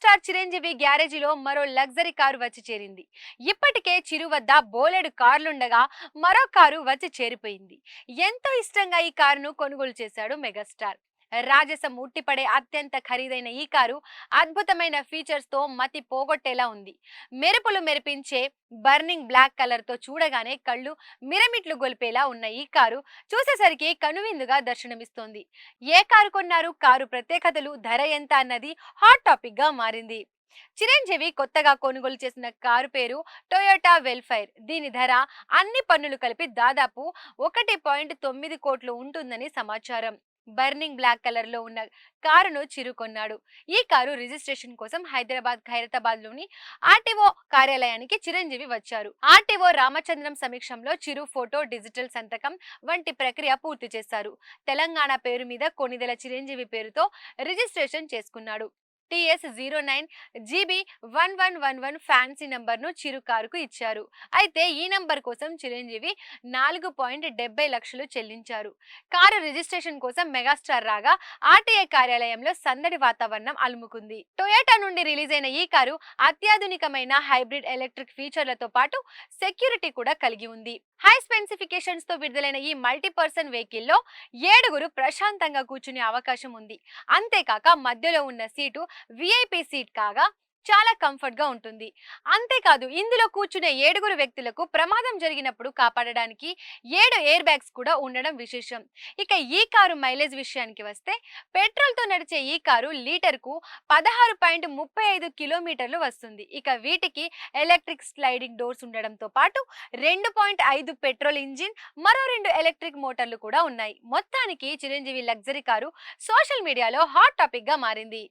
Megastar Chiranjeevi గ్యారేజీలో మరో luxury car వచ్చి చేరింది. ఇప్పటికే చిరు వద్ద బోలెడు కార్లుండగా మరో కారు వచ్చి చేరిపోయింది. ఎంతో ఇష్టంగా ఈ కారును కొనుగోలు చేశాడు మెగాస్టార్. రాజసం ఉట్టిపడే అత్యంత ఖరీదైన ఈ కారు అద్భుతమైన ఫీచర్స్ తో మతి పోగొట్టేలా ఉంది. మెరుపులు మెరిపించే బర్నింగ్ బ్లాక్ కలర్ తో చూడగానే కళ్ళు మిరమిట్లు గొల్పేలా ఉన్న ఈ కారు చూసేసరికి కనువిందుగా దర్శనమిస్తోంది. ఏ కారు కొన్నారు, కారు ప్రత్యేకతలు, ధర ఎంత అన్నది హాట్ టాపిక్ గా మారింది. చిరంజీవి కొత్తగా కొనుగోలు చేసిన కారు పేరు టొయోటా వెల్ఫైర్. దీని ధర అన్ని పన్నులు కలిపి దాదాపు 1.9 కోట్లు ఉంటుందని సమాచారం. బర్నింగ్ బ్లాక్ కలర్ లో ఉన్న కారును చిరు కొన్నాడు. ఈ కారు రిజిస్ట్రేషన్ కోసం ఖైరతాబాద్ లోని ఆర్టీఓ కార్యాలయానికి చిరంజీవి వచ్చారు. ఆర్టీఓ రామచంద్రం సమీక్షంలో చిరు ఫోటో, డిజిటల్ సంతకం వంటి ప్రక్రియ పూర్తి చేశారు. తెలంగాణ పేరు మీద కొనిదెల చిరంజీవి పేరుతో రిజిస్ట్రేషన్ చేసుకున్నాడు. TS09GB1111 ఫ్యాన్సీ నంబర్ ను చిరు కారుకు ఇచ్చారు. అయితే ఈ నంబర్ కోసం చిరంజీవి 4.70 లక్షలు చెల్లించారు. కారు రిజిస్ట్రేషన్ కోసం మెగాస్టార్ రాగా ఆర్టీఐ కార్యాలయంలో సందడి వాతావరణం అలుముకుంది. టొయోటా నుండి రిలీజ్ అయిన ఈ కారు అత్యాధునికమైన హైబ్రిడ్ ఎలక్ట్రిక్ ఫీచర్లతో పాటు సెక్యూరిటీ కూడా కలిగి ఉంది. హై స్పెసిఫికేషన్స్ తో విడుదలైన ఈ మల్టీపర్సన్ వెహికల్ లో 7గురు ప్రశాంతంగా కూర్చునే అవకాశం ఉంది. అంతేకాక మధ్యలో ఉన్న సీటు విఐపి సీట్ కాగా చాలా కంఫర్ట్ గా ఉంటుంది. అంతేకాదు ఇందులో కూర్చునే 7గురు వ్యక్తులకు ప్రమాదం జరిగినప్పుడు కాపాడడానికి 7 ఎయిర్ బ్యాగ్స్ కూడా ఉండడం విశేషం. ఇక ఈ కారు మైలేజ్ విషయానికి వస్తే పెట్రోల్ తో నడిచే ఈ కారు లీటర్కు 16.35 కిలోమీటర్లు వస్తుంది. ఇక వీటికి ఎలక్ట్రిక్ స్లైడింగ్ డోర్స్ ఉండడంతో పాటు 2.5 పెట్రోల్ ఇంజిన్, మరో 2 ఎలక్ట్రిక్ మోటార్లు కూడా ఉన్నాయి. మొత్తానికి చిరంజీవి లగ్జరీ కారు సోషల్ మీడియాలో హాట్ టాపిక్ గా మారింది.